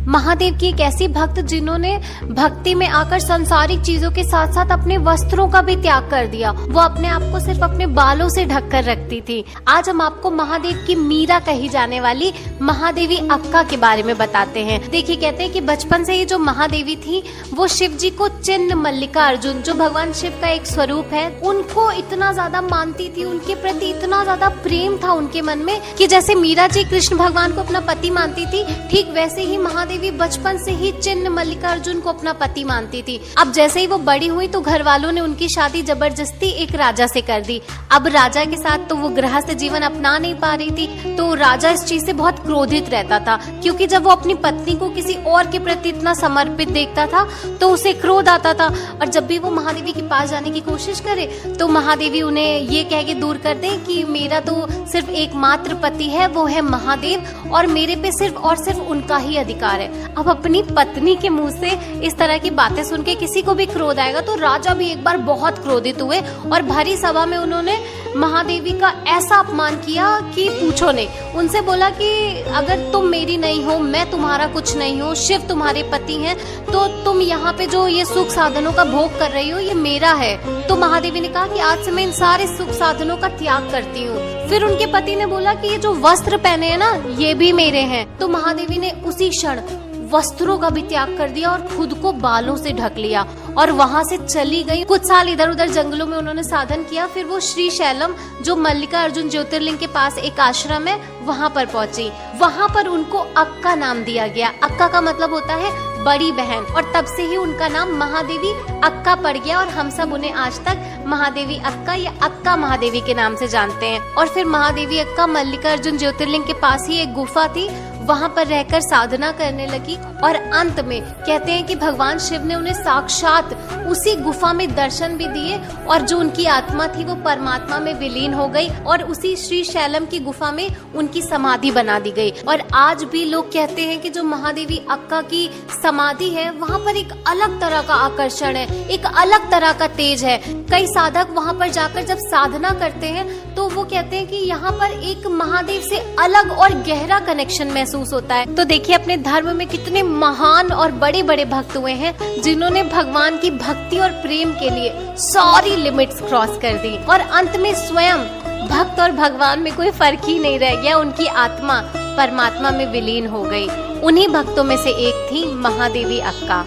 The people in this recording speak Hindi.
महादेव की एक ऐसी भक्त जिन्होंने भक्ति में आकर सांसारिक चीजों के साथ साथ अपने वस्त्रों का भी त्याग कर दिया। वो अपने आप को सिर्फ अपने बालों से ढककर रखती थी। आज हम आपको महादेव की मीरा कही जाने वाली महादेवी अक्का के बारे में बताते हैं। देखिए, कहते हैं कि बचपन से ही जो महादेवी थी वो शिव जी को चिन्ह मल्लिका अर्जुन, जो भगवान शिव का एक स्वरूप है, उनको इतना ज्यादा मानती थी, उनके प्रति इतना ज्यादा प्रेम था उनके मन में कि जैसे मीरा जी कृष्ण भगवान को अपना पति मानती थी, ठीक वैसे ही महादेवी बचपन से ही चिन्ह मल्लिका अर्जुन को अपना पति मानती थी। अब जैसे ही वो बड़ी हुई तो घर वालों ने उनकी शादी जबरदस्ती एक राजा से कर दी। अब राजा के साथ तो वो गृहस्थ जीवन अपना नहीं पा रही थी, तो राजा इस चीज से बहुत क्रोधित रहता था, क्योंकि जब वो अपनी पत्नी को किसी और के प्रति इतना समर्पित देखता था तो उसे क्रोध आता था। और जब भी वो महादेवी के पास जाने की कोशिश करे तो महादेवी उन्हें ये कह के दूर कर दे कि मेरा तो सिर्फ एकमात्र पति है, वो है महादेव, और मेरे पे सिर्फ और सिर्फ उनका ही अधिकार है। अब अपनी पत्नी के मुंह से इस तरह की बातें सुन के किसी को भी क्रोध आएगा, तो राजा भी एक बार बहुत क्रोधित हुए और भरी सभा में उन्होंने महादेवी का ऐसा अपमान किया कि पूछो नहीं। उनसे बोला कि अगर तुम मेरी नहीं हो, मैं तुम्हारा कुछ नहीं हूँ, शिव तुम्हारे पति हैं, तो तुम यहाँ पे जो ये सुख साधनों का भोग कर रही हो ये मेरा है। तो महादेवी ने कहा कि आज से मैं इन सारे सुख साधनों का त्याग करती हूँ। फिर उनके पति ने बोला कि ये जो वस्त्र पहने हैं ना, ये भी मेरे हैं। तो महादेवी ने उसी क्षण वस्त्रों का भी त्याग कर दिया और खुद को बालों से ढक लिया और वहां से चली गई। कुछ साल इधर उधर जंगलों में उन्होंने साधन किया। फिर वो श्री शैलम, जो मल्लिका अर्जुन ज्योतिर्लिंग के पास एक आश्रम है, वहां पर पहुंची। वहां पर उनको अक्का नाम दिया गया। अक्का का मतलब होता है बड़ी बहन, और तब से ही उनका नाम महादेवी अक्का पड़ गया और हम सब उन्हें आज तक महादेवी अक्का या अक्का महादेवी के नाम से जानते हैं। और फिर महादेवी अक्का मल्लिका अर्जुन ज्योतिर्लिंग के पास ही एक गुफा थी, वहां पर रहकर साधना करने लगी और अंत में कहते हैं कि भगवान शिव ने उन्हें साक्षात उसी गुफा में दर्शन भी दिए और जो उनकी आत्मा थी वो परमात्मा में विलीन हो गई और उसी श्री शैलम की गुफा में उनकी समाधि बना दी गई। और आज भी लोग कहते हैं कि जो महादेवी अक्का की समाधि है वहां पर एक अलग तरह का आकर्षण है, एक अलग तरह का तेज है। कई साधक वहां पर जाकर जब साधना करते हैं तो वो कहते हैं कि यहाँ पर एक महादेव से अलग और गहरा कनेक्शन महसूस होता है। तो देखिए, अपने धर्म में कितने महान और बड़े बड़े भक्त हुए हैं जिन्होंने भगवान की भक्ति और प्रेम के लिए सारी लिमिट्स क्रॉस कर दी और अंत में स्वयं भक्त और भगवान में कोई फर्क ही नहीं रह गया, उनकी आत्मा परमात्मा में विलीन हो गई। उन्हीं भक्तों में से एक थी महादेवी अक्का।